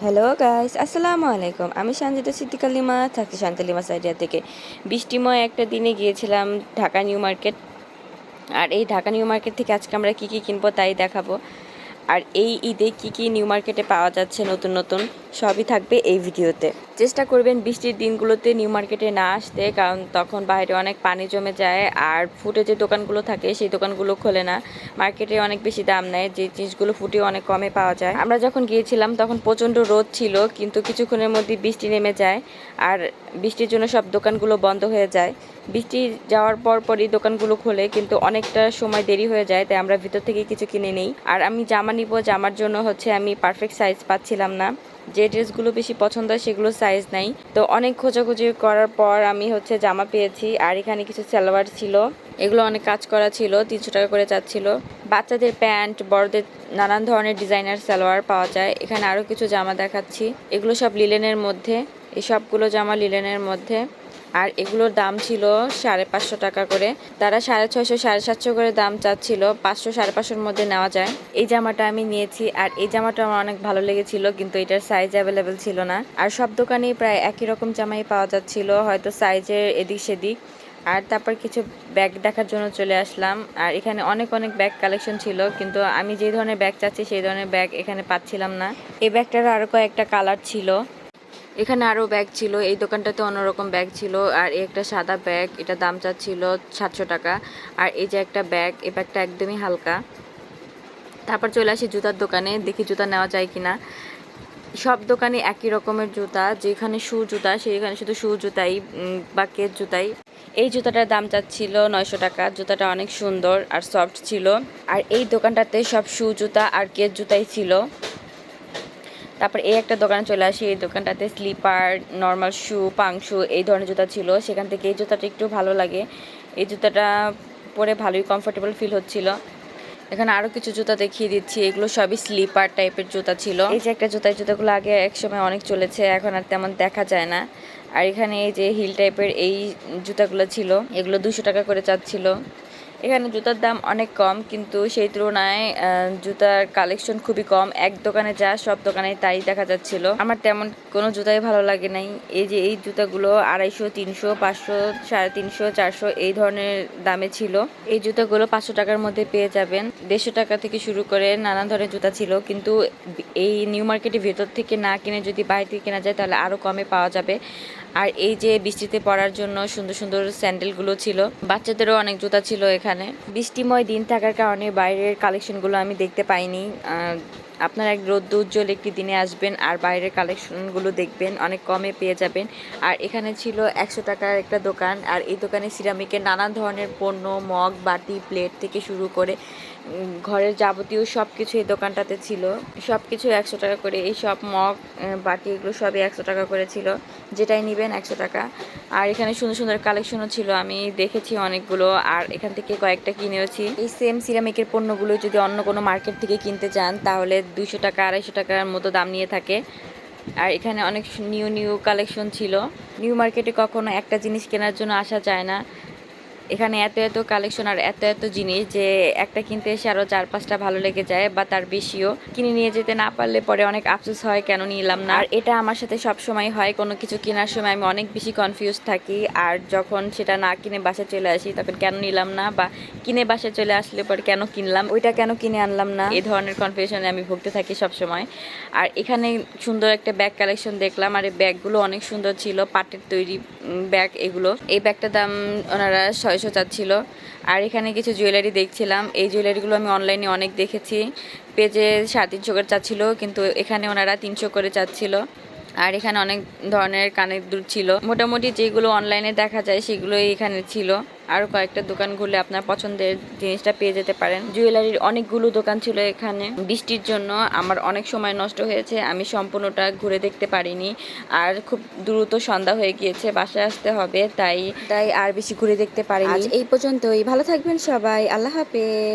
Hello guys, আসসালামু আলাইকুম। আমি সঞ্জিতা সিদ্দিকা লিমা, থাকছি শান্তিলিমা সাইডিয়া থেকে। বৃষ্টিময় একটা দিনে গিয়েছিলাম ঢাকা নিউ মার্কেট। আর এই ঢাকা নিউ মার্কেট থেকে আজকে আমরা কী কী কিনবো তাই দেখাবো। আর এই ঈদে কী কী নিউ মার্কেটে পাওয়া যাচ্ছে নতুন নতুন সবই থাকবে এই ভিডিওতে। চেষ্টা করবেন বৃষ্টির দিনগুলোতে নিউ মার্কেটে না আসতে, কারণ তখন বাইরে অনেক পানি জমে যায় আর ফুটে যে দোকানগুলো থাকে সেই দোকানগুলো খোলে না। মার্কেটে অনেক বেশি দাম নেয়, যে জিনিসগুলো ফুটে অনেক কমে পাওয়া যায়। আমরা যখন গিয়েছিলাম তখন প্রচণ্ড রোদ ছিল, কিন্তু কিছুক্ষণের মধ্যে বৃষ্টি নেমে যায় আর বৃষ্টির জন্য সব দোকানগুলো বন্ধ হয়ে যায়। বৃষ্টি যাওয়ার পরই দোকানগুলো খোলে, কিন্তু অনেকটা সময় দেরি হয়ে যায়, তাই আমরা ভিতর থেকে কিছু কিনে নিই। আর আমি জামা নিব, জামার জন্য আমি পারফেক্ট সাইজ পাচ্ছিলাম না। যে ড্রেসগুলো বেশি পছন্দ হয় সেগুলো সাইজ নাই, তো অনেক খোঁজাখুঁজি করার পর আমি জামা পেয়েছি। আর এখানে কিছু সালোয়ার ছিল, এগুলো অনেক কাজ করা ছিল, 300 টাকা করে চাচ্ছিল। বাচ্চাদের প্যান্ট, বড়দের নানান ধরনের ডিজাইনার সালোয়ার পাওয়া যায়। এখানে আরও কিছু জামা দেখাচ্ছি, এগুলো সব লিলেনের মধ্যে, এই সবগুলো জামা লিলেনের মধ্যে। আর এগুলোর দাম ছিল 550 টাকা করে। তারা 650 750 করে দাম চাচ্ছিল, 500 550-র মধ্যে নেওয়া যায়। এই জামাটা আমি নিয়েছি, আর এই জামাটা আমার অনেক ভালো লেগেছিল, কিন্তু এটার সাইজ অ্যাভেলেবেল ছিল না। আর সব দোকানেই প্রায় একই রকম জামাই পাওয়া যাচ্ছিল, হয়তো সাইজের এদিক সেদিক। আর তারপর কিছু ব্যাগ দেখার জন্য চলে আসলাম। আর এখানে অনেক অনেক ব্যাগ কালেকশন ছিল, কিন্তু আমি যে ধরনের ব্যাগ চাচ্ছি সেই ধরনের ব্যাগ এখানে পাচ্ছিলাম না। এই ব্যাগটারও আরও কয়েকটা কালার ছিল। এখানে আরও ব্যাগ ছিল, এই দোকানটাতে অন্যরকম ব্যাগ ছিল। আর এই একটা সাদা ব্যাগ, এটা দাম চাচ্ছিল 700 টাকা। আর এই যে একটা ব্যাগ, এই ব্যাগটা একদমই হালকা। তারপর চলে আসি জুতার দোকানে, দেখি জুতা নেওয়া যায় কিনা। সব দোকানে একই রকমের জুতা, যেখানে শু জুতা সেখানে শুধু শু জুতাই বা কেস জুতাই। এই জুতাটার দাম চাচ্ছিল 900 টাকা। জুতাটা অনেক সুন্দর আর সফট ছিল। আর এই দোকানটাতে সব শু জুতা আর কেস জুতাই ছিল। তারপর এই একটা দোকানে চলে আসি, এই দোকানটাতে স্লিপার, নর্মাল শু, পাং শু এই ধরনের জুতা ছিল। সেখান থেকে এই জুতাটা একটু ভালো লাগে, এই জুতাটা পরে ভালোই কমফোর্টেবল ফিল হচ্ছিল। এখানে আরও কিছু জুতা দেখিয়ে দিচ্ছি, এগুলো সবই স্লিপার টাইপের জুতা ছিল। এই যে একটা জুতা, এই জুতাগুলো আগে এক সময় অনেক চলেছে, এখন আর তেমন দেখা যায় না। আর এখানে এই যে হিল টাইপের এই জুতাগুলো ছিল, এগুলো 200 টাকা করে চাচ্ছিল। এখানে জুতার দাম অনেক কম, কিন্তু সেই তুলনায় জুতার কালেকশন খুবই কম। এক দোকানে যা সব দোকানে তাই দেখা যাচ্ছিল। আমার তেমন কোনো জুতাই ভালো লাগে নাই। এই যে এই জুতাগুলো 250, 300, 500, 350, 400 এই ধরনের দামে ছিল। এই জুতাগুলো 500 টাকার মধ্যে পেয়ে যাবেন। 150 টাকা থেকে শুরু করে নানা ধরনের জুতা ছিল, কিন্তু এই নিউ মার্কেটের ভেতর থেকে না কিনে যদি বাইরে থেকে কেনা যায় তাহলে আরও কমে পাওয়া যাবে। আর এই যে বৃষ্টিতে পরার জন্য সুন্দর সুন্দর স্যান্ডেলগুলো ছিল, বাচ্চাদেরও অনেক জুতা ছিল এখানে। বৃষ্টিময় দিন থাকার কারণে বাইরের কালেকশনগুলো আমি দেখতে পাইনি। আপনারা এক রোদ্দুজ্জ্বল একটি দিনে আসবেন আর বাইরের কালেকশনগুলো দেখবেন, অনেক কমে পেয়ে যাবেন। আর এখানে ছিল 100 টাকার একটা দোকান, আর এই দোকানে সিরামিকের নানান ধরনের পণ্য, মগ, বাটি, প্লেট থেকে শুরু করে ঘরের যাবতীয় সব কিছু এই দোকানটাতে ছিল। সব কিছু 100 টাকা করে, এই সব মগ, বাটি এগুলো সবই 100 টাকা করে ছিল, যেটাই নেবেন 100 টাকা। আর এখানে সুন্দর সুন্দর কালেকশনও ছিল, আমি দেখেছি অনেকগুলো, আর এখান থেকে কয়েকটা কিনেওছি। এই সেম সিরামিকের পণ্যগুলো যদি অন্য কোনো মার্কেট থেকে কিনতে চান তাহলে 200 টাকা 250 টাকার মতো দাম নিয়ে থাকে। আর এখানে অনেক নিউ নিউ কালেকশন ছিল। নিউ মার্কেটে কখনো একটা জিনিস কেনার জন্য আসা যায় না, এখানে এত এত কালেকশন আর এত এত জিনিস যে একটা কিনতে এসে আরও 4-5টা ভালো লেগে যায় বা তার বেশিও। কিনে নিয়ে যেতে না পারলে পরে অনেক আফসোস হয় কেন নিলাম না। আর এটা আমার সাথে সব সময় হয়, কোনো কিছু কেনার সময় আমি অনেক বেশি কনফিউজ থাকি, আর যখন সেটা না কিনে বাসায় চলে আসি তখন কেন নিলাম না, বা কিনে বাসায় চলে আসলে পরে কেন কিনলাম, ওইটা কেন কিনে আনলাম না, এই ধরনের কনফিউশনে আমি ভুগতে থাকি সব সময়। আর এখানে সুন্দর একটা ব্যাগ কালেকশন দেখলাম, আর এই ব্যাগগুলো অনেক সুন্দর ছিল, পাটের তৈরি ব্যাগ এগুলো। এই ব্যাগটার দাম ওনারা 600 চাচ্ছিল। আর এখানে কিছু জুয়েলারি দেখছিলাম, এই জুয়েলারিগুলো আমি অনলাইনে অনেক দেখেছি, পেজে 350 করে চাচ্ছিল, কিন্তু এখানে ওনারা 300 করে চাচ্ছিল। আর এখানে অনেক ধরনের কানের দুল ছিল, মোটামুটি যেগুলো অনলাইনে দেখা যায় সেগুলোই এখানে ছিল। আরও কয়েকটা দোকান ঘুরলে আপনার পছন্দের জিনিসটা পেয়ে যেতে পারেন। জুয়েলারির অনেকগুলো দোকান ছিল এখানে। বৃষ্টির জন্য আমার অনেক সময় নষ্ট হয়েছে, আমি সম্পূর্ণটা ঘুরে দেখতে পারিনি। আর খুব দ্রুত সন্ধ্যা হয়ে গিয়েছে, বাসায় আসতে হবে, তাই তাই আর বেশি ঘুরে দেখতে পারিনি। আজ এই পর্যন্তই, ভালো থাকবেন সবাই, আল্লাহ হাফেজ।